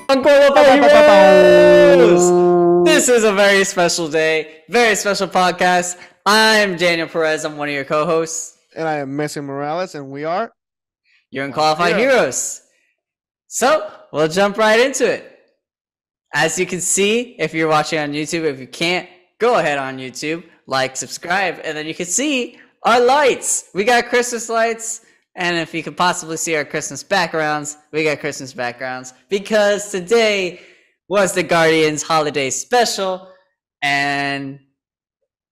Uncle Heroes! This is a very special day, very special podcast. I'm Daniel Perez. I'm one of your co-hosts. And I am Messi Morales, and we are You're Unqualified Heroes. So, we'll jump right into it. As you can see, if you're watching on YouTube, if you can't, go ahead on YouTube, like, subscribe, and then you can see our lights. We got Christmas lights. And if you could possibly see our Christmas backgrounds, we got Christmas backgrounds because today was the Guardians holiday special, and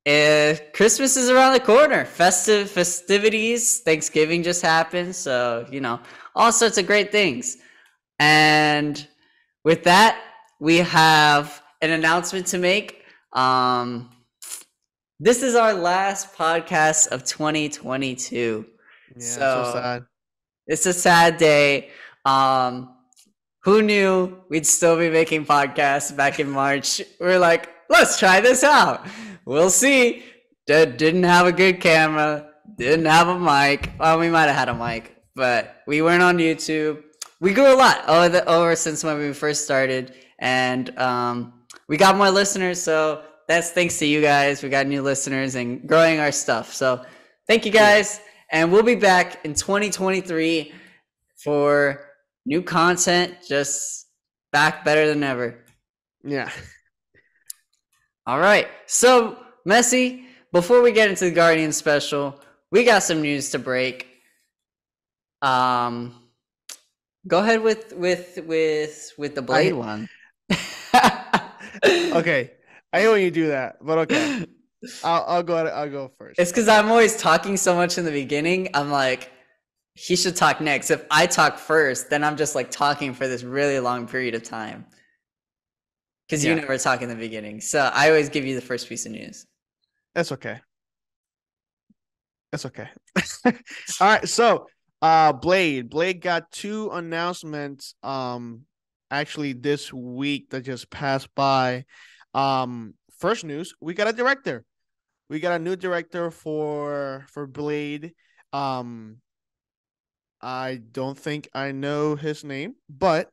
Christmas is around the corner. Festivities, Thanksgiving just happened, so all sorts of great things. And with that, we have an announcement to make. This is our last podcast of 2022. Yeah, so sad. It's a sad day. Who knew we'd still be making podcasts back in March? We're like, let's try this out. We'll see. Didn't have a good camera. Didn't have a mic. Well, we might have had a mic, but we weren't on YouTube. We grew a lot over since when we first started, and we got more listeners. So that's thanks to you guys. We got new listeners and growing our stuff. So thank you guys. Yeah. And we'll be back in 2023 for new content, just back better than ever. Yeah. All right. So, Messi, before we get into the Guardians special, we got some news to break. Go ahead with the Blade one. Okay. I know when you do that, but okay. I'll go first. It's because I'm always talking so much in the beginning. I'm like, he should talk next. If I talk first, then I'm just like talking for this really long period of time. Because you never talk in the beginning. So I always give you the first piece of news. That's okay. All right. So Blade got two announcements actually this week that just passed by. First news, we got a director. We got a new director for Blade. I don't think I know his name, but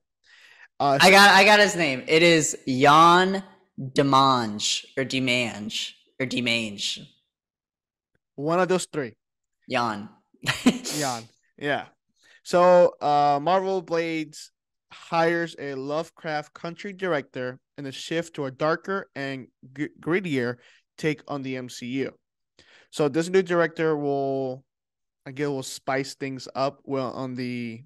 I got his name. It is Jan Demange or Demange. One of those three. Jan. Yeah. So Marvel Blades hires a Lovecraft Country director in a shift to a darker and grittier take on the MCU. So this new director will spice things up on the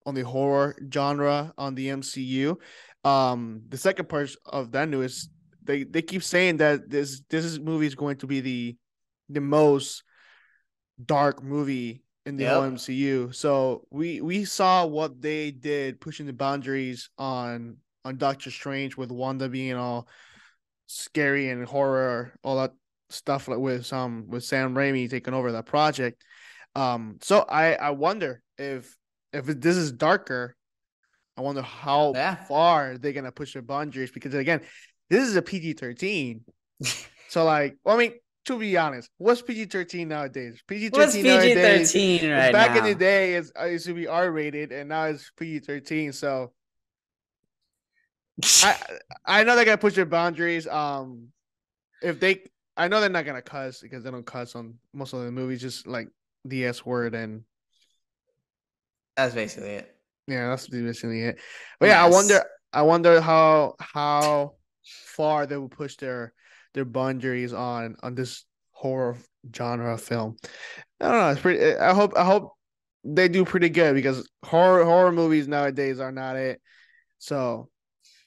horror genre on the MCU. The second part of that news, they keep saying that this movie is going to be the most dark movie in the whole MCU. So we saw what they did pushing the boundaries on Doctor Strange, with Wanda being all scary and horror, all that stuff, like with Sam Raimi taking over that project. So I wonder if this is darker, I wonder how far they're gonna push their boundaries, because again, this is a PG-13. So to be honest, what's PG-13 nowadays? PG-13 nowadays, right back now? In the day, it used to be R-rated, and now it's PG-13. So I know they're gonna push their boundaries. I know they're not gonna cuss, because they don't cuss on most of the movies, just like the S word, and that's basically it. Yeah, that's basically it. But yeah, I wonder how far they will push their boundaries on this horror genre film. I don't know. It's pretty. I hope they do pretty good, because horror movies nowadays are not it. So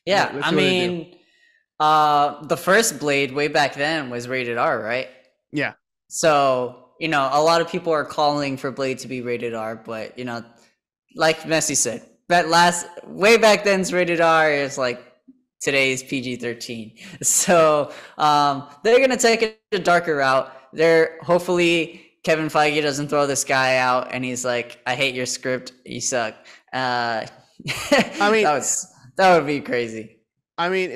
yeah, I mean, the first Blade way back then was rated R, right? Yeah. So a lot of people are calling for Blade to be rated R, but like Messi said, that way back then's rated R is like today's PG-13. So they're gonna take it a darker route. Hopefully Kevin Feige doesn't throw this guy out and he's like, I hate your script, you suck. I mean, that would be crazy. I mean,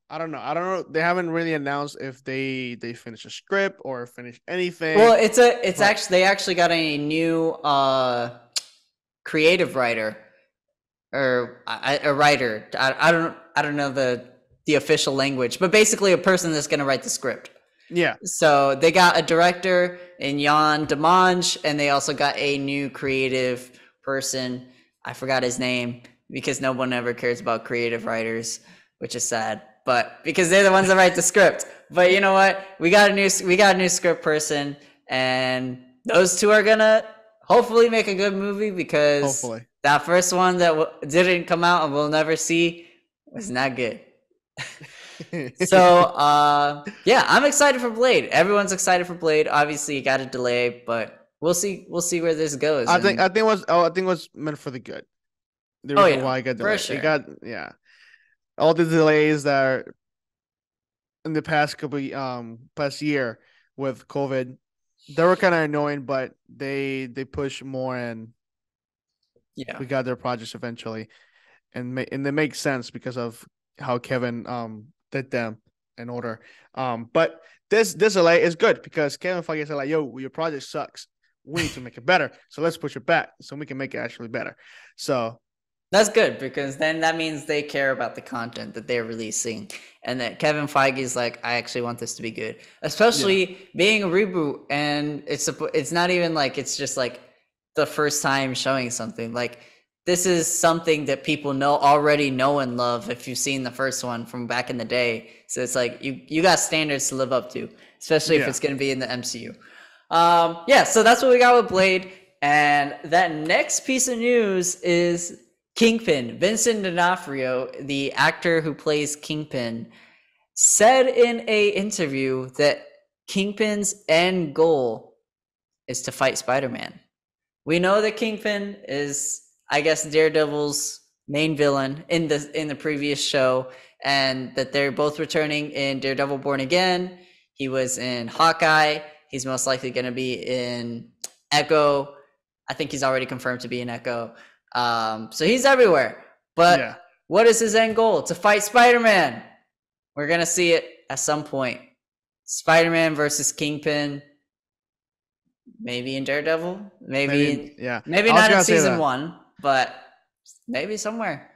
I don't know. They haven't really announced if they finish a script or finish anything. Well, they actually got a new creative writer or a writer. I don't know the official language, but basically a person that's going to write the script. Yeah. So they got a director in Jan Demange, and they also got a new creative person. I forgot his name because no one ever cares about creative writers, which is sad. But because they're the ones that write the script. But you know what? We got a new script person, and those two are gonna hopefully make a good movie because Hopefully. that first one that didn't come out and we'll never see was not good. So yeah, I'm excited for Blade. Everyone's excited for Blade. Obviously, you got a delay, but we'll see where this goes. I think it was meant for the good. The reason why I got delayed. Sure. It got all the delays that are in the past year with COVID, they were kind of annoying, but they push more, and we got their projects eventually, and it makes sense because of how Kevin did them in order. But this delay is good because Kevin Feige said like, "Yo, your project sucks. We need to make it better. So let's push it back so we can make it actually better." So that's good because then that means they care about the content that they're releasing, and that Kevin Feige is like, I actually want this to be good, especially being a reboot, and it's not even like it's just like the first time showing something. Like this is something that people already know and love if you've seen the first one from back in the day. So it's like you got standards to live up to, especially if it's going to be in the MCU. So that's what we got with Blade, and that next piece of news is Kingpin. Vincent D'Onofrio, the actor who plays Kingpin, said in a interview that Kingpin's end goal is to fight Spider-Man. We know that Kingpin is, I guess, Daredevil's main villain in the previous show, and that they're both returning in Daredevil Born Again. He was in Hawkeye. He's most likely going to be in Echo. I think he's already confirmed to be in Echo. So he's everywhere. But what is his end goal? To fight Spider-Man. We're going to see it at some point. Spider-Man versus Kingpin. Maybe in Daredevil. Maybe not in season 1, but maybe somewhere.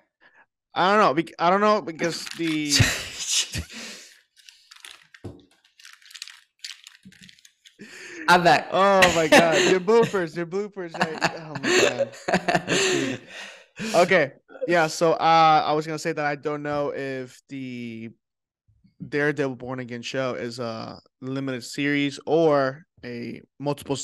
I don't know because the I'm back. Oh my god, your bloopers. Oh my god. Okay, yeah. So I was gonna say that I don't know if the Daredevil Born Again show is a limited series or a multiple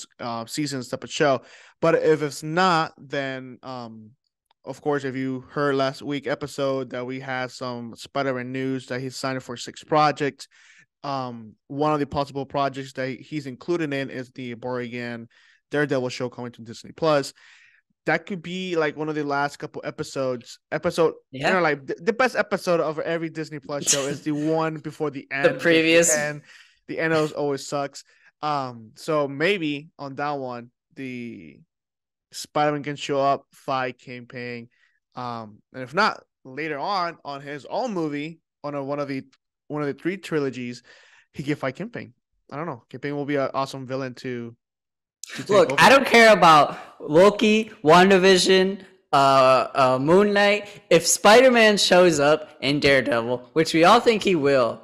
seasons type of show. But if it's not, then of course, if you heard last week episode that we had some Spider-Man news that he's signed for 6 projects. One of the possible projects that he's included in is the Born Again Daredevil show coming to Disney Plus. That could be like one of the last couple episodes. Like the best episode of every Disney Plus show is the one before the end. The previous, the end always sucks. So maybe on that one, the Spider-Man can show up, fight Kingpin. And if not, later on his own movie on one of the 3 trilogies, he can fight Kingpin. I don't know. Kingpin will be an awesome villain to look over. I don't care about Loki, WandaVision, Moon Knight. If Spider-Man shows up in Daredevil, which we all think he will,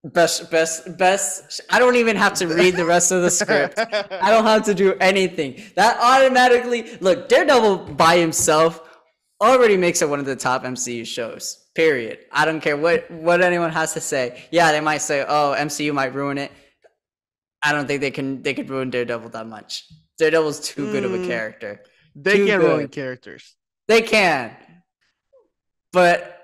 best. I don't even have to read the rest of the script. I don't have to do anything. That automatically, look, Daredevil by himself already makes it one of the top MCU shows. Period. I don't care what anyone has to say. Yeah, they might say, "Oh, MCU might ruin it." I don't think they could ruin Daredevil that much. Daredevil's too good of a character. They can ruin characters. They can. But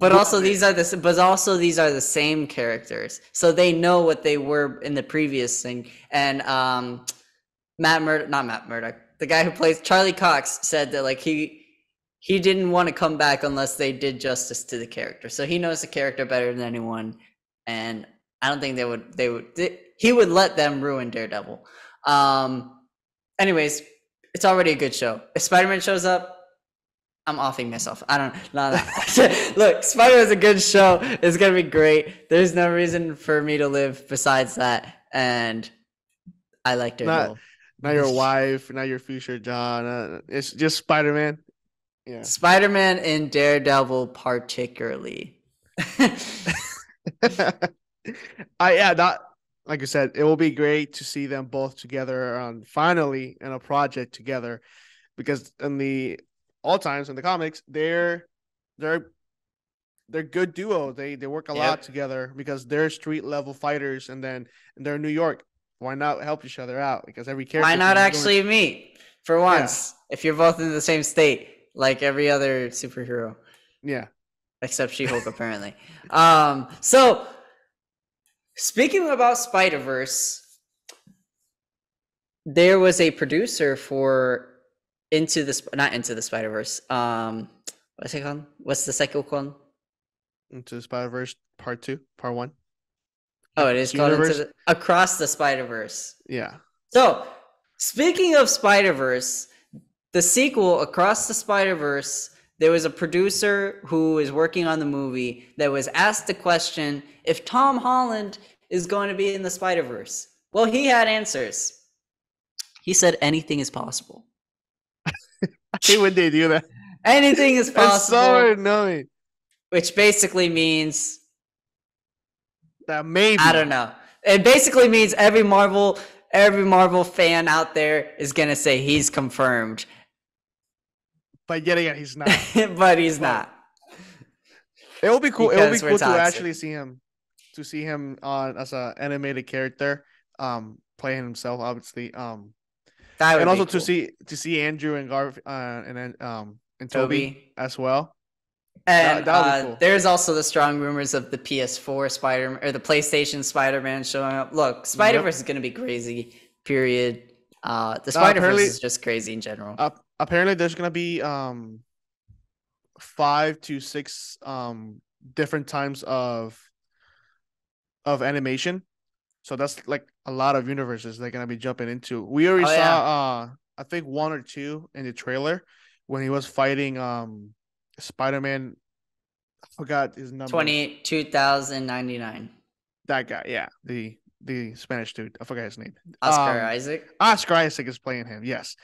also these are the same characters. So they know what they were in the previous thing. And not Matt Murdock. The guy who plays Charlie Cox said that like he didn't want to come back unless they did justice to the character. So he knows the character better than anyone, and I don't think he would let them ruin Daredevil. Anyways, it's already a good show. If Spider-Man shows up, I'm offing myself. I don't know. Look, Spider-Man's a good show. It's going to be great. There's no reason for me to live besides that, and I like Daredevil. Not your wife, not your future John. It's just Spider-Man. Yeah. Spider-Man and Daredevil particularly. Not like I said, it will be great to see them both together on finally in a project together, because in the all times in the comics, they're good duo. They work a lot together because they're street level fighters, and they're in New York. Why not help each other out? Because every character. Why not actually meet for once if you're both in the same state, like every other superhero? Yeah. Except She-Hulk, apparently. So speaking about Spider-Verse, there was a producer for not Into the Spider-Verse. What's it called? What's the sequel called? Into the Spider-Verse Part 2, Part 1. Oh, it is called Across the Spider-Verse. Yeah. So, speaking of Spider-Verse, the sequel, Across the Spider-Verse, there was a producer who is working on the movie that was asked the question if Tom Holland is going to be in the Spider-Verse. Well, he had answers. He said anything is possible. I hate when they do that. Anything is possible. That's so annoying. Which basically means that maybe. I don't know. It basically means every Marvel fan out there is gonna say he's confirmed. But yet again, he's not. But he's not. It will be cool. It will be cool to actually see him. To see him on as an animated character, playing himself, obviously. And also cool. to see Andrew and Garf and Toby as well. And cool. There's also the strong rumors of the PS4 Spider-Man or the PlayStation Spider-Man showing up. Look, Spider-Verse is going to be crazy. Period. The Spider-Verse is just crazy in general. Apparently, there's going to be 5 to 6 different times of animation. So that's like a lot of universes they're going to be jumping into. We already saw I think 1 or 2 in the trailer when he was fighting Spider-Man. I forgot his number. 2099. That guy, yeah, the Spanish dude. I forgot his name. Oscar Isaac. Oscar Isaac is playing him. Yes.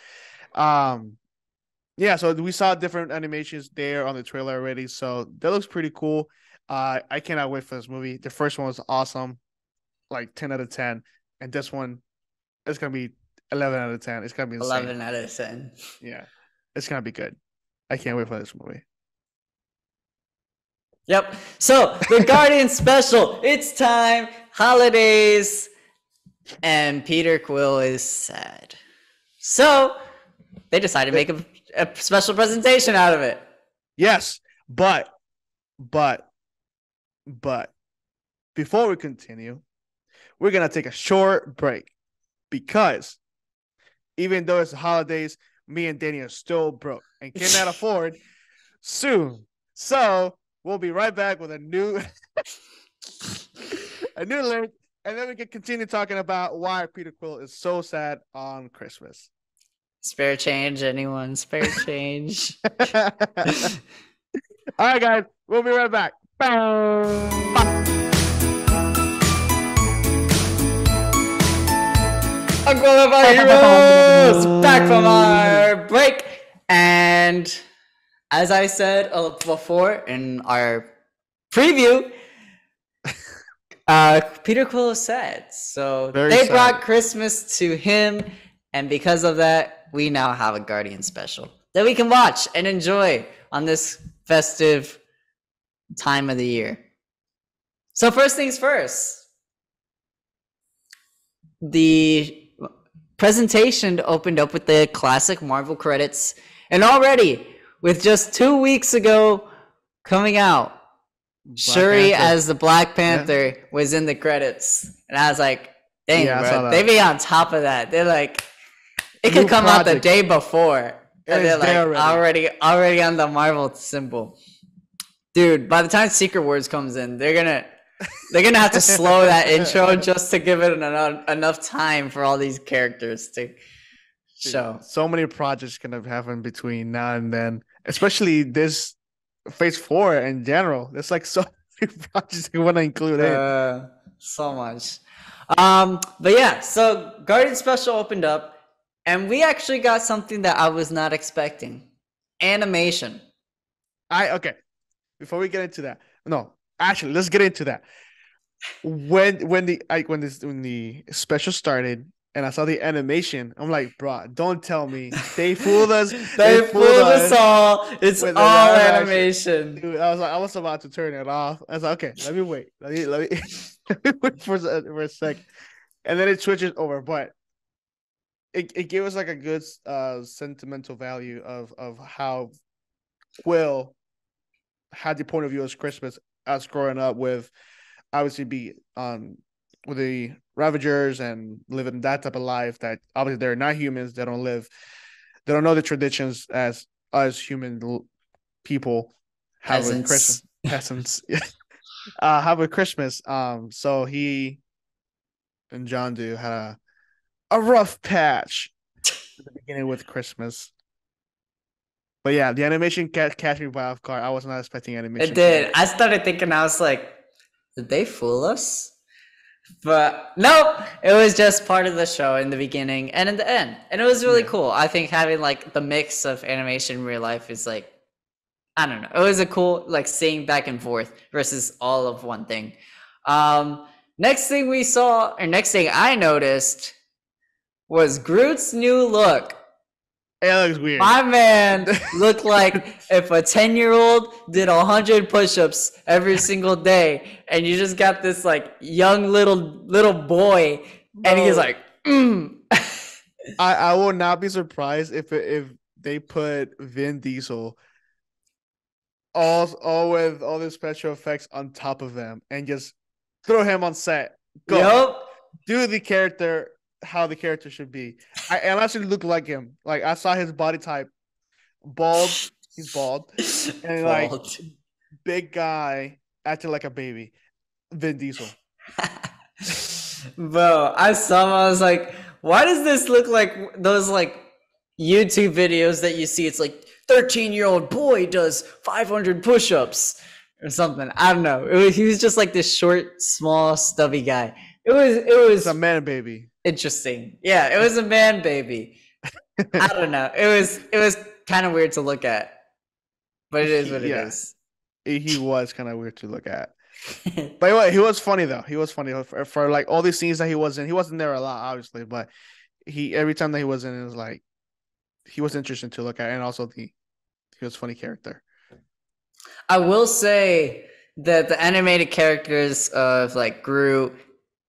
Yeah. So we saw different animations there on the trailer already. So that looks pretty cool. I cannot wait for this movie. The first one was awesome, like 10 out of 10, and this one, it's gonna be 11 out of 10. It's gonna be insane. 11 out of 10. Yeah, it's gonna be good. I can't wait for this movie. Yep. So the Guardian special. It's time. Holidays. And Peter Quill is sad. So they decided to make a special presentation out of it. Yes. But before we continue, we're going to take a short break because even though it's the holidays, me and Danny are still broke and cannot afford soon. So we'll be right back with a new link, and then we can continue talking about why Peter Quill is so sad on Christmas. Spare change, anyone? Spare change. All right, guys, we'll be right back. Aqua of our heroes back from our break, and as I said before in our preview, Peter Quill is sad. So they brought Christmas to him, and because of that, we now have a Guardian special that we can watch and enjoy on this festive time of the year. So first things first, the presentation opened up with the classic Marvel credits, and already with just 2 weeks ago coming out, Shuri as the Black Panther was in the credits, and I was like, dang, bro, they be on top of that. They're like, it could come out the day before, and they're like already on the Marvel symbol. Dude, by the time Secret Wars comes in, they're gonna have to slow that intro just to give it enough time for all these characters to show. So many projects gonna happen between now and then, especially this Phase 4 in general. There's like so many projects you want to include in. So much. But yeah, so Guardian Special opened up, and we actually got something that I was not expecting. animation. Okay. Before we get into that, no, actually, let's get into that. When the special started and I saw the animation, I'm like, bro, don't tell me they fooled us. They fooled us all. It's with the all live action. animation. Dude, I was about to turn it off. I was like, okay, let me wait. Let me let me wait for a sec. And then it switches over, but it gave us like a good sentimental value of how Will had the point of view as Christmas as growing up with obviously be with the Ravagers and living that type of life that obviously they're not humans. They don't know the traditions as human people have with Christmas. Peasants. Have with Christmas. So he and John Doe had a rough patch at the beginning with Christmas. But yeah, the animation catch me by off guard. I was not expecting animation. It did. I started thinking, I was like, did they fool us? But nope, it was just part of the show in the beginning and in the end. And it was really cool. I think having like the mix of animation and real life is like, I don't know. It was a cool, like, seeing back and forth versus all of one thing. Next thing I noticed was Groot's new look. It looks weird. My man looked like if a 10-year-old did 100 push-ups every single day, and you just got this like young little boy, and he's like, I will not be surprised if they put Vin Diesel all with all the special effects on top of them and just throw him on set. Go. Yep. Do the character how the character should be. I actually look like him. Like I saw his body type, bald. He's bald, and like big guy acting like a baby. Vin Diesel. Bro, I saw him. I was like, why does this look like those like YouTube videos that you see? It's like 13-year-old boy does 500 push-ups or something. I don't know. He was just like this short, small, stubby guy. It was a man baby. Interesting. Yeah, it was a man baby. I don't know. It was kind of weird to look at, but it is what it is. He was kind of weird to look at. But he was funny though. He was funny for like all these scenes that he was in. He wasn't there a lot, obviously, but every time that he was in, it was like he was interesting to look at, and also he was a funny character. I will say that the animated characters of like Groot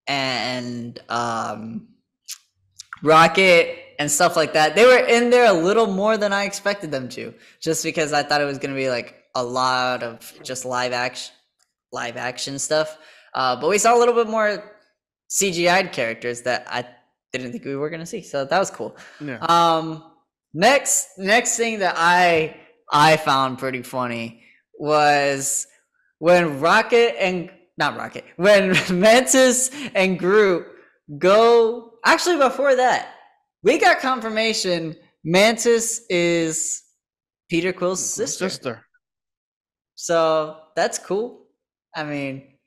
and Rocket and stuff like that, they were in there a little more than I expected them to, just because I thought it was going to be like a lot of just live action stuff. But we saw a little bit more CGI'd characters that I didn't think we were going to see. So that was cool. Yeah. Next thing that I found pretty funny was when when Mantis and Groot go. Actually, before that, we got confirmation Mantis is Peter Quill's sister. So that's cool. I mean,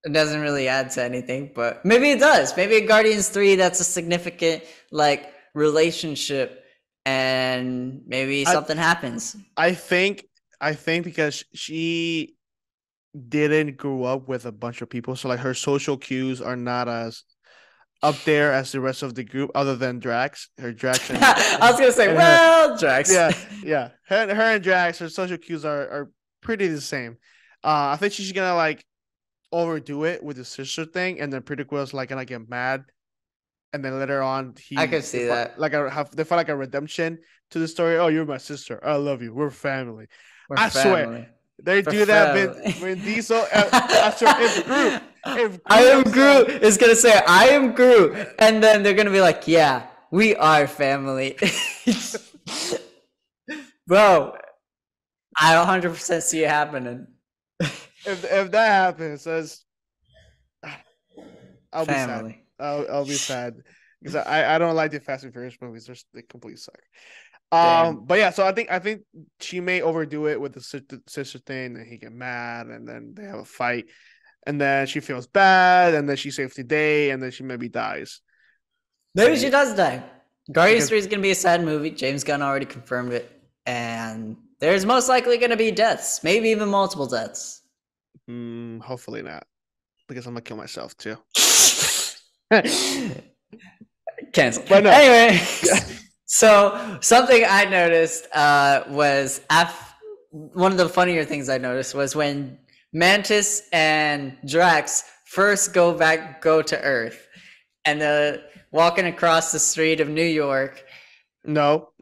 it doesn't really add to anything, but maybe it does. Maybe in Guardians 3, that's a significant like relationship, and maybe something happens. I think because she didn't grow up with a bunch of people, so like her social cues are not as up there as the rest of the group, other than Drax. Her Drax. I was gonna say, Drax. Yeah. Her and Drax, her social cues are pretty the same. I think she's gonna like overdo it with the sister thing, and then Peter Quill's like gonna get mad, and then later on I could see that they find like a redemption to the story. Oh, you're my sister. I love you. We're family. I swear. They do that with Diesel. If I am Groot is gonna say I am Groot, and then they're gonna be like, yeah, we are family. Bro, I 100% see it happening. If that happens, I'll family. Be sad. I'll be sad because I don't like the Fast and Furious movies. They completely suck. But yeah, so I think she may overdo it with the sister thing, and he get mad, and then they have a fight, and then she feels bad, and then she saves the day, and then she maybe dies. Maybe she does die. Guardians 3 is gonna be a sad movie. James Gunn already confirmed it, and and there's most likely going to be deaths, maybe even multiple deaths. Hopefully not, because I'm gonna kill myself too. Cancel. But no. Anyway, so something I noticed was one of the funnier things I noticed was when Mantis and Drax first go to Earth, and they're walking across the street of New York. No,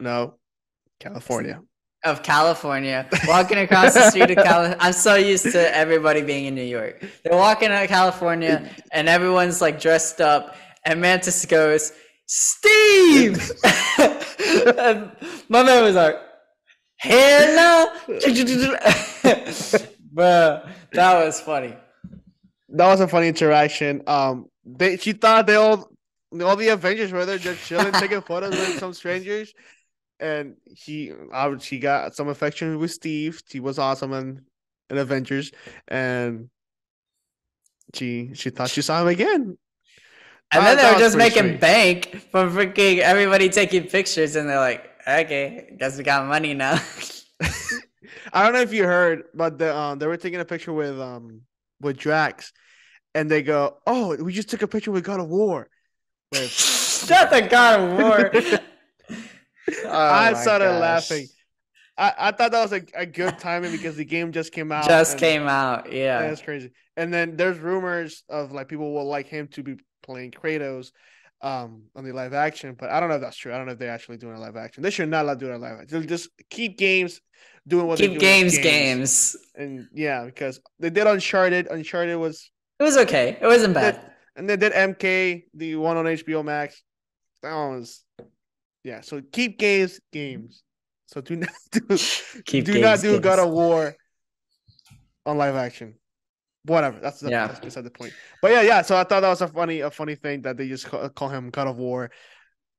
California. Of California, walking across the street of California. I'm so used to everybody being in New York. They're walking out of California, and everyone's like dressed up, and Mantis goes, "Steve!" And my man was like, "Hello!" Bruh, that was funny. That was a funny interaction. She thought all the Avengers were there just chilling, taking photos with some strangers. And she got some affection with Steve. He was awesome in Avengers, and she thought she saw him again. And then they were just making bank from freaking everybody taking pictures, and they're like, "Okay, guess we got money now." I don't know if you heard, but they were taking a picture with Drax, and they go, "Oh, we just took a picture with God of War." Shut the God of War. I started laughing. I thought that was a good timing because the game just came out. Yeah. That's crazy. And then there's rumors of like people will like him to be playing Kratos on the live action, but I don't know if that's true. I don't know if they're actually doing a live action. They should not do a live action. They'll just keep games doing what they do. Keep games. And yeah, because they did Uncharted. Uncharted was okay. It wasn't bad. And they did MK, the one on HBO Max. That one was so keep games. So do not do God of War on live action. Whatever. That's beside the point. But yeah. So I thought that was a funny thing that they just call him God of War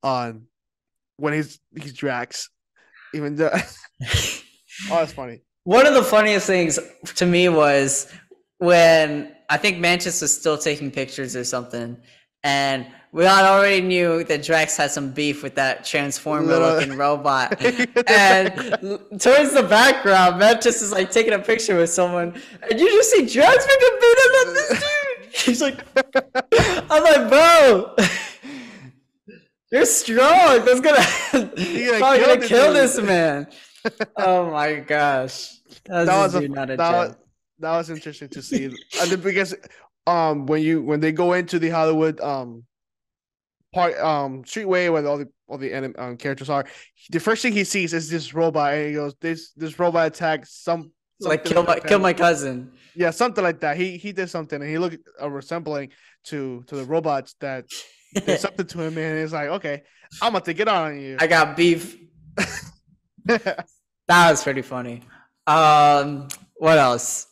on when he's Drax. Even though that's funny. One of the funniest things to me was when I think Mantis was still taking pictures or something, and we all already knew that Drax had some beef with that Transformer-looking robot. And towards the background, Mantis is like taking a picture with someone, and you just see Drax freaking beating up this dude. He's like, I'm like, bro, you're strong. That's probably gonna kill this man. Oh my gosh, that was interesting to see. Because when they go into the Hollywood streetway where all the characters are, the first thing he sees is this robot, and he goes, "This robot attacked kill my cousin." Yeah, something like that. He did something, and he looked resembling to the robots that did something to him, and he's like, "Okay, I'm about to get on you. I got beef." That was pretty funny. What else?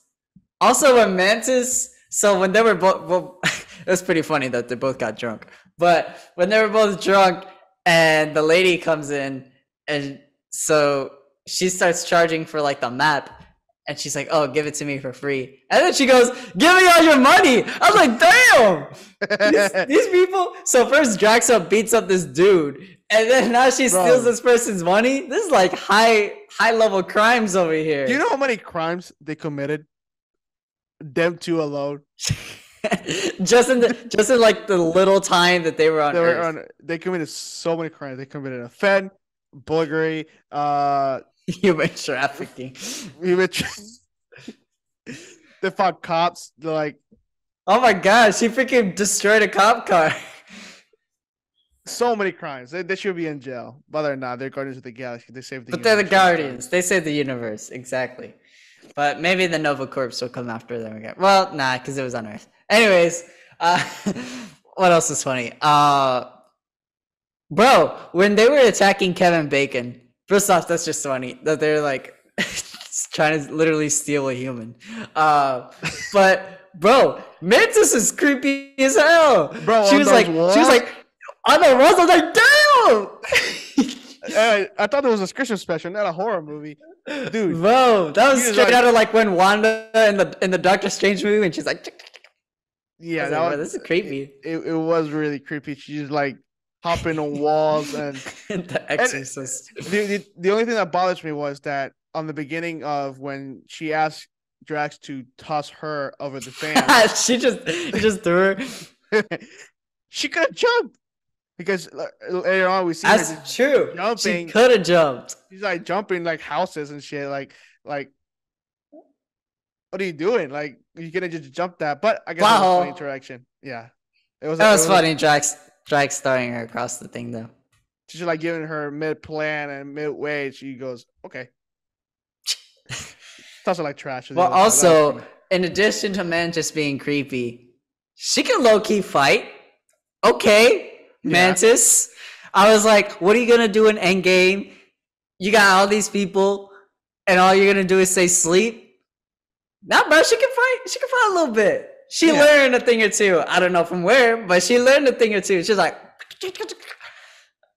Also, when Mantis. So when they were both, it was pretty funny that they both got drunk. But when they were both drunk, and the lady comes in, and so she starts charging for like the map, and she's like, "Oh, give it to me for free." And then she goes, "Give me all your money." I was like, "Damn, these people." So first, Drax beats up this dude, and then now she steals this person's money. This is like high level crimes over here. Do you know how many crimes they committed? Them two alone. just in like the little time that they were on Earth. They committed so many crimes. They committed offense, bullying, human trafficking. They fought cops. They're like, oh my gosh, she freaking destroyed a cop car. So many crimes. They should be in jail. But they're not. They're Guardians of the Galaxy. They saved the universe. But they're the Guardians. They save the universe. Exactly. But maybe the Nova Corps will come after them again. Well, nah, because it was on Earth. Anyways, what else is funny? Bro, when they were attacking Kevin Bacon, first off, that's just funny that they're like trying to literally steal a human. But bro, Mantis is creepy as hell. Bro, she was like on the walls. I was like, damn. I thought it was a Christmas special, not a horror movie. Dude, bro, that was straight out of like when Wanda in the Doctor Strange movie, and she's like, yeah, this is creepy. It was really creepy. She's like hopping on walls The and Exorcist. the only thing that bothers me was that on the beginning of when she asked Drax to toss her over the fan, He just threw her. she could have jumped because later on we see her just That's true. She jumping. could have jumped. She's like jumping like houses and shit. Like what are you doing? Like you gonna just jump that? But I guess it was a funny Wow. interaction. Yeah, That was funny. Drax throwing her across the thing though. She's like giving her mid plan and midway. She goes, okay. Toss it like trash. Well, also, in addition to Mantis being creepy, she can low key fight. Okay, Mantis. I was like, what are you gonna do in Endgame? You got all these people, and all you're gonna do is say sleep. Nah, bro, she can fight. She can fight a little bit. She learned a thing or two. I don't know from where, but she learned a thing or two. She's like,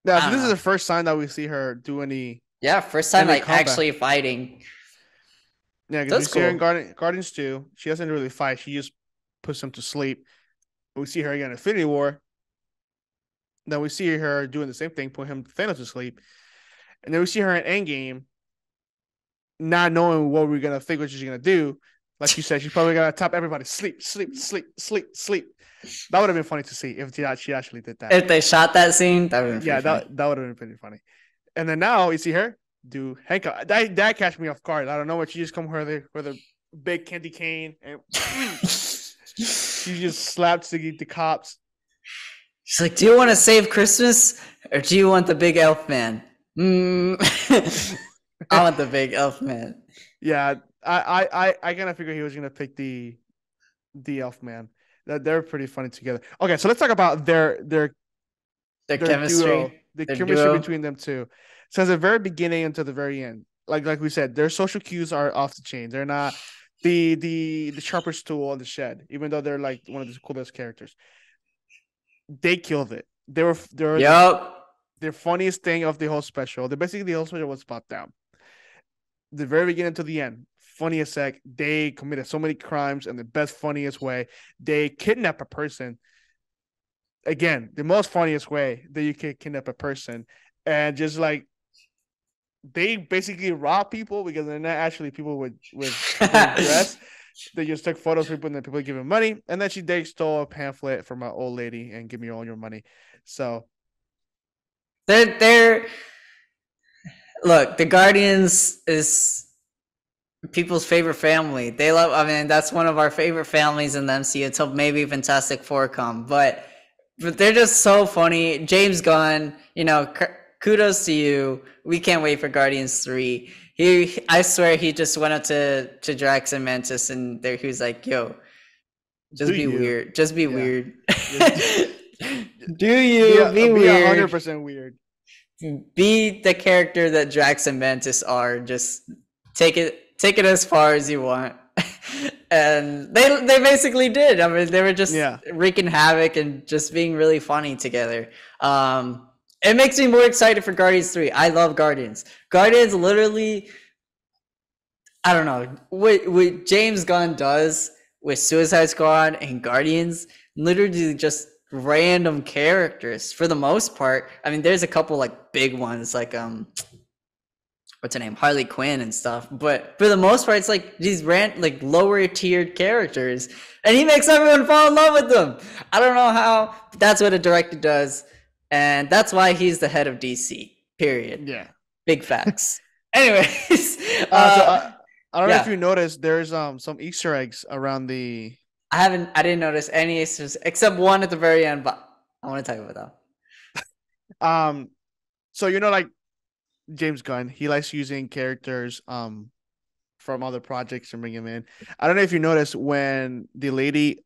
yeah. So this is the first time that we see her do any. Yeah, first time like combat. Actually fighting. Yeah, because we see her in Guardians 2. She doesn't really fight. She just puts them to sleep. We see her again in Infinity War. Then we see her doing the same thing, putting him Thanos to sleep. And then we see her in Endgame, not knowing what we're gonna think what she's gonna do. Like you said, she's probably gonna top everybody. Sleep, sleep, sleep, sleep, sleep. That would have been funny to see if she actually did that. If they shot that scene, that would have been that would have been pretty funny. And then now you see her do handcuff. That catch me off guard. I don't know what she just come with a big candy cane and she just slapped the cops. She's like, "Do you want to save Christmas or do you want the big elf man?" I want the big elf man. Yeah, I kind of figured he was gonna pick the elf man. That they're pretty funny together. Okay, so let's talk about their chemistry, duo, the chemistry between them two. So at the very beginning until the very end, like we said, their social cues are off the chain. They're not the sharpest tool in the shed, even though they're like one of the coolest characters. They killed it. They were the funniest thing of the whole special. Basically the whole special was about them. The very beginning to the end, funniest sec. They committed so many crimes in the best, funniest way. They kidnap a person. Again, the most funniest way that you can kidnap a person, and just like they basically rob people because they're not actually people with dress. They just took photos of people and then people give them money, and then they stole a pamphlet from an old lady and give me all your money. So they're look, the Guardians is people's favorite family. They love. I mean, that's one of our favorite families in the MCU until maybe Fantastic Four come, but they're just so funny. James Gunn, kudos to you. We can't wait for Guardians 3. I swear he just went up to Drax and Mantis and he was like, yo, just be weird. Just be weird. Do you be weird? 100% weird. Be the character that Drax and Mantis are. Just take it as far as you want. And they basically did. I mean, they were just wreaking havoc and just being really funny together. It makes me more excited for Guardians 3. I love Guardians. Guardians literally, I don't know, what James Gunn does with Suicide Squad and Guardians, literally just random characters for the most part. I mean, there's a couple like big ones like what's her name, Harley Quinn and stuff, but for the most part it's like these lower tiered characters, and he makes everyone fall in love with them. I don't know how, but that's what a director does, and that's why he's the head of DC, period. Yeah, big facts. Anyways, so I don't know if you noticed, there's some Easter eggs around the I didn't notice any except one at the very end, but I want to talk about that. So like James Gunn, he likes using characters from other projects and bring them in. I don't know if you noticed when the lady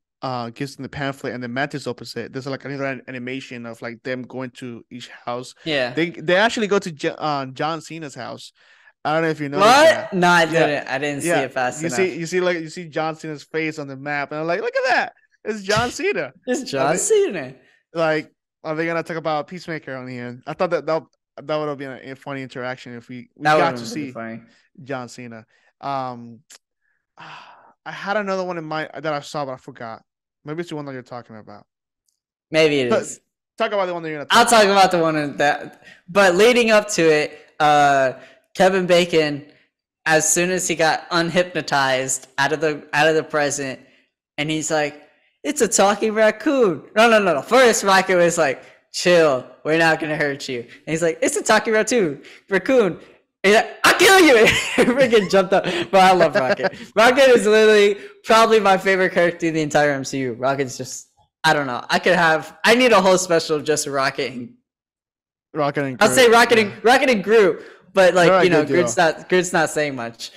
gives them the pamphlet and the Mantis opposite, there's like another animation of like them going to each house. Yeah, they actually go to John Cena's house. I don't know if you noticed what? that. No, I didn't. I didn't see it fast enough. You see John Cena's face on the map, and I'm like, look at that. It's John Cena. It's John Cena. Like, are they gonna talk about Peacemaker on the end? I thought that would have been a funny interaction if we got to see John Cena. I had another one in mind that I saw, but I forgot. Maybe it's the one that you're talking about. Maybe it is. talk about the one that you're gonna. I'll talk about the one that. But leading up to it, Kevin Bacon, as soon as he got unhypnotized out of the present, and he's like, "It's a talking raccoon." No. First, Rocket was like, "Chill, we're not gonna hurt you." And he's like, "It's a talking raccoon." And he's like, "I'll kill you!" Freaking jumped up. But I love Rocket. Rocket is literally probably my favorite character in the entire MCU. Rocket's just, I don't know. I need a whole special just Rocket and Groot. I'll say Rocket and Groot, but like Groot's not saying much.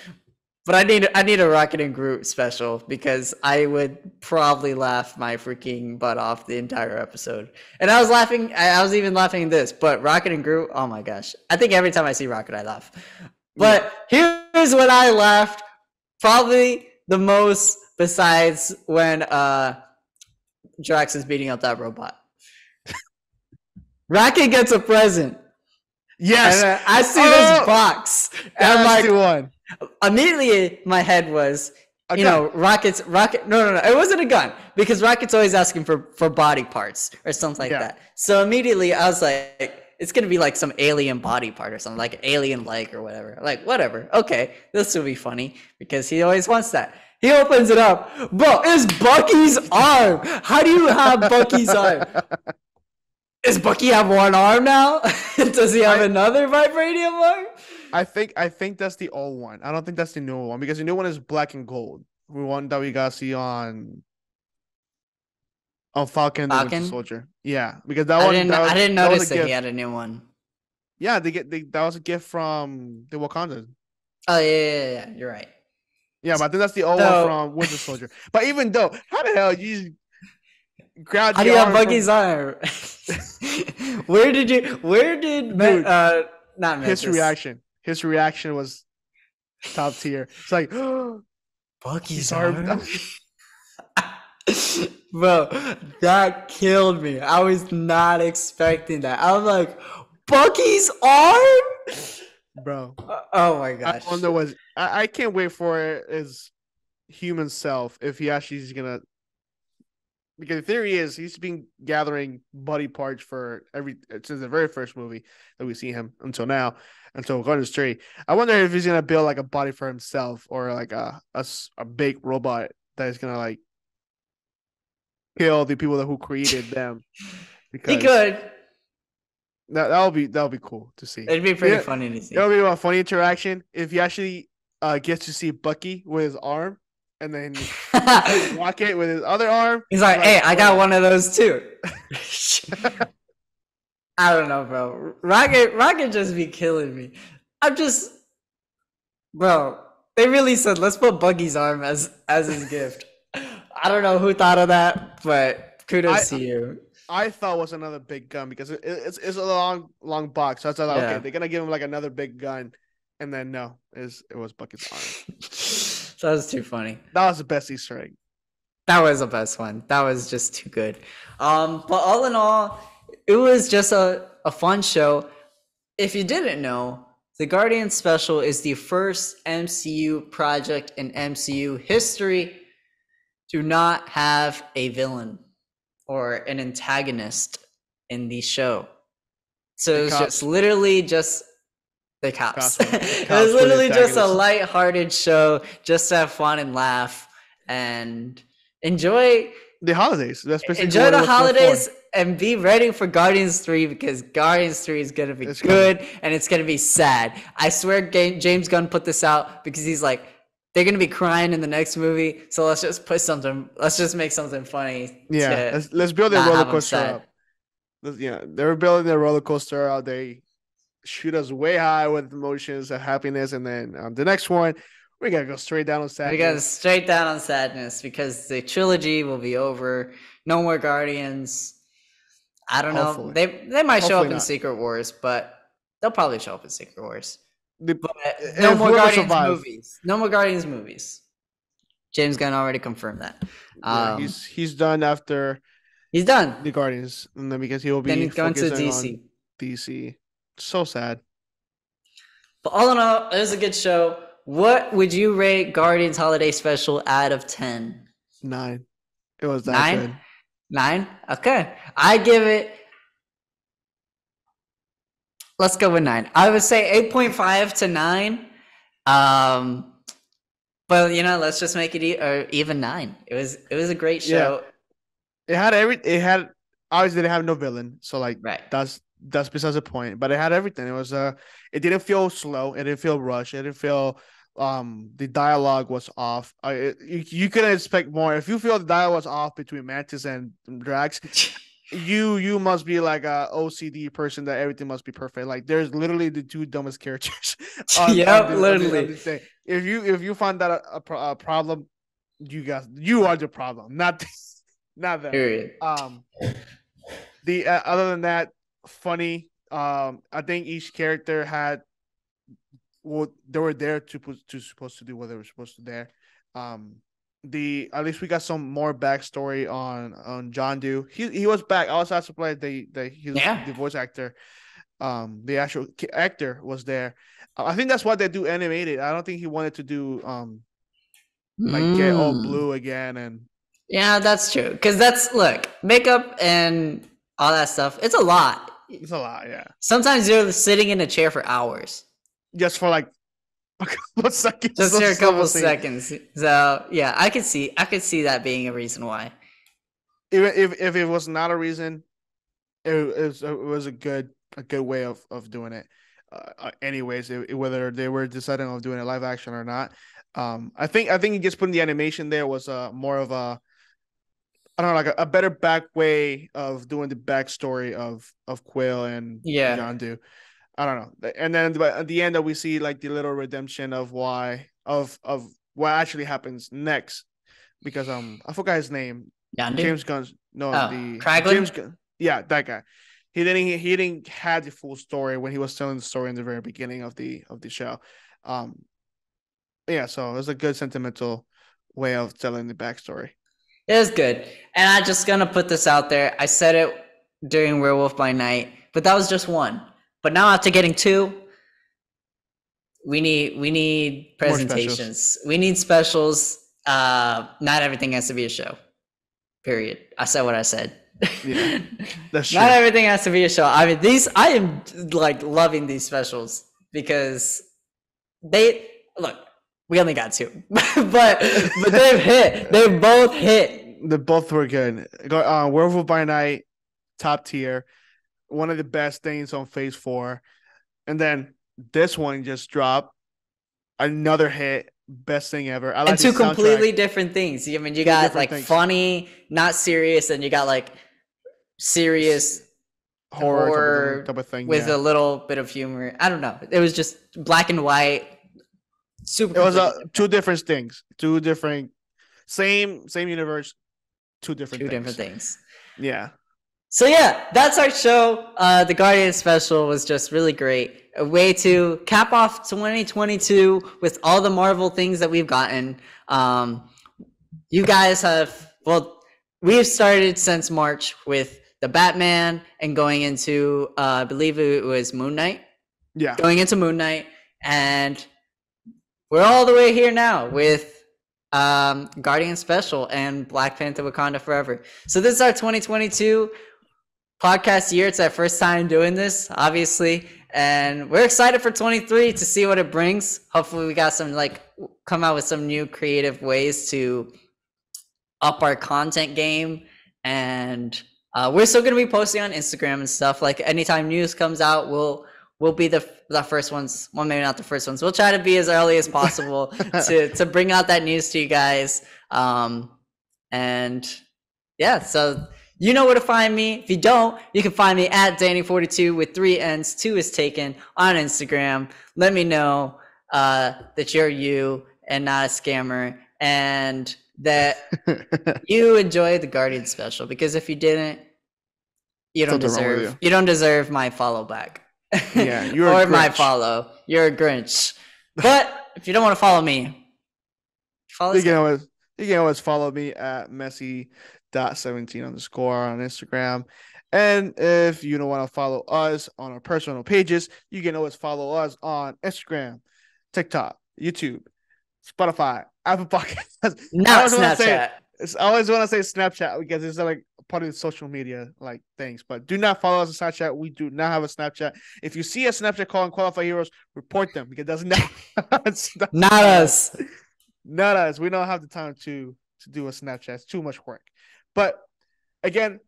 But I need a Rocket and Groot special because I would probably laugh my freaking butt off the entire episode. And I was even laughing at this, but Rocket and Groot, oh my gosh. I think every time I see Rocket I laugh. But here's when I laughed probably the most, besides when Drax is beating up that robot. Rocket gets a present. Yes. And I see this box. And I'm like, the one. Immediately my head was, Rocket. No. It wasn't a gun because Rocket's always asking for body parts or something like that. So immediately I was like, it's going to be like some alien body part or something, like an alien leg or whatever. Like, whatever. Okay, this will be funny because he always wants that. He opens it up. Bro, it's Bucky's arm. How do you have Bucky's arm? Does Bucky have one arm now? Does he have another vibranium arm? I think that's the old one. I don't think that's the new one because the new one is black and gold. The one that we got to see on Falcon and the Winter Soldier. Yeah, because I didn't notice that he had a new one. Yeah, that was a gift from the Wakanda. Oh yeah. You're right. Yeah, but I think that's the old one from Winter Soldier. But even though, how the hell you grab? How do you have Bucky's arm? Where did not His reaction was top tier. It's like, Bucky's arm. Bro, that killed me. I was not expecting that. I was like, Bucky's arm? Bro. Oh my gosh. I wonder I can't wait for his human self if he actually is gonna, because the theory is he's been gathering body parts since the very first movie that we see him until now, until Guardians 3. I wonder if he's gonna build like a body for himself or like a big robot that is gonna like kill the people who created them. Because he could. That'll be cool to see. It'd be pretty funny to see. It'll be a funny interaction if he actually gets to see Bucky with his arm. And then Rocket with his other arm. He's like, "Hey, I got one of those too." I don't know, bro. Rocket just be killing me. Bro. They really said, "Let's put Bucky's arm as his gift." I don't know who thought of that, but kudos to you. I thought it was another big gun because it's a long box. So I thought, okay, they're gonna give him like another big gun, and then no, it was Bucky's arm. That was too funny. That was the best Easter egg. That was the best one. That was just too good. But all in all, it was just a fun show. If you didn't know, the Guardians special is the first MCU project in MCU history to not have a villain or an antagonist in the show. So it was just literally just the cops. It was literally just a lighthearted show, just to have fun and laugh and enjoy the holidays. Enjoy the holidays and be ready for Guardians 3 because Guardians 3 is going to be good and it's going to be sad. I swear James Gunn put this out because he's like, they're going to be crying in the next movie, so let's just make something funny. Yeah, let's build a roller coaster up. Yeah, they were building their roller coaster out. They shoot us way high with emotions and happiness, and then the next one, we gotta go straight down on sadness. We gotta straight down on sadness because the trilogy will be over. No more Guardians. I don't know. They might show up in Secret Wars, but they'll probably show up in Secret Wars. No more Guardians movies. No more Guardians movies. James Gunn already confirmed that. He's done after. He's done the Guardians, and then because he will be. Then he's going to DC. DC. So sad. But all in all, it was a good show. What would you rate Guardians Holiday Special out of 10? 9. It was that 9? 9? Okay. I give it Let's go with 9. I would say 8.5 to 9. Um, but let's just make it even 9. It was a great Yeah, show. it had obviously they have no villain, so like Right. that's besides the point. But it had everything. It didn't feel slow. It didn't feel rushed. It didn't feel the dialogue was off. You couldn't expect more. If you feel the dialogue was off between Mantis and Drax, you must be like a OCD person that everything must be perfect. Like there's literally the two dumbest characters Yep, on literally. this thing. If you find that a problem, you are the problem, not them. Period. The other than that, funny. I think each character had what they were there to supposed to do what they were supposed to there. The at least we got some more backstory on John Doe. He was back. I was not surprised the voice actor, the actual actor was there. I think that's why they do animated. I don't think he wanted to do like get all blue again and. Yeah, that's true. Because look, makeup and all that stuff, it's a lot. It's a lot, yeah. Sometimes you're sitting in a chair for hours. Just for like a couple of seconds. Just for a couple of seconds. So yeah, I could see that being a reason why. Even if it was not a reason, it was a good way of doing it. Anyways, whether they were deciding on doing a live action or not, I think he just putting the animation there was more of a, I don't know, like a better back way of doing the backstory of Quill and John Doe. I don't know. And then at the end that we see like the little redemption of why of what actually happens next, because I forgot his name. Yondu? James Gunn. No, the Kraglin? James Gunn. Yeah, that guy. He didn't have the full story when he was telling the story in the very beginning of the show. Yeah, so it was a good sentimental way of telling the backstory. It was good. And I'm just gonna put this out there. I said it during Werewolf by Night, but that was just one. But now after getting 2, we need presentations. We need specials. Not everything has to be a show. Period. I said what I said. Yeah, that's true. Not everything has to be a show. I mean, I am like loving these specials because they look. We only got 2, but they've hit. They both hit. They both were good. Werewolf by Night, top tier, one of the best things on Phase 4, and then this one just dropped, another hit, best thing ever. I like and 2 completely different things. I mean, you got like funny, not serious, and you got like serious horror type of thing with a little bit of humor. I don't know. It was just black and white. Super. It was 2 different things. 2 different, same universe, 2 different things. Yeah. So yeah, that's our show. The Guardian special was just really great. A way to cap off 2022 with all the Marvel things that we've gotten. You guys we've started since March with the Batman and going into, I believe it was Moon Knight. Yeah. Going into Moon Knight, and we're all the way here now with Guardian Special and Black Panther Wakanda Forever. So this is our 2022 podcast year. It's our first time doing this, obviously. And we're excited for 23 to see what it brings. Hopefully we got some, come out with some new creative ways to up our content game. And we're still going to be posting on Instagram and stuff. Like anytime news comes out, we'll be the first ones. Well, maybe not the first ones. We'll try to be as early as possible to bring out that news to you guys. And yeah, so you know where to find me. If you don't, you can find me at Danny42 with 3 N's. 2 is taken on Instagram. Let me know that you're you and not a scammer, and that you enjoy the Guardian special. Because if you didn't, you don't deserve my follow back. Yeah, you're or my follow. You're a Grinch. But if you don't want to follow me, you can always follow me at Messi.17_ on Instagram. And if you don't want to follow us on our personal pages, you can always follow us on Instagram, TikTok, YouTube, Spotify, Apple Podcasts. Not Snapchat. I always want to say Snapchat because it's like part of the social media like things. But do not follow us on Snapchat. We do not have a Snapchat. If you see a Snapchat calling Qualified Heroes, report them because that's not us. Not us. We don't have the time to do a Snapchat. It's too much work. But again,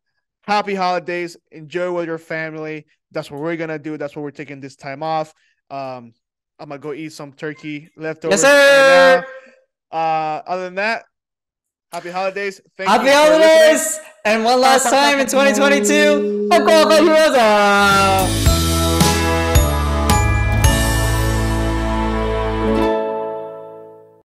happy holidays. Enjoy with your family. That's what we're gonna do. That's what we're taking this time off. I'm gonna go eat some turkey leftovers. Yes, sir. Other than that, happy holidays. Happy holidays. And one last time in 2022, Qualified Heroes.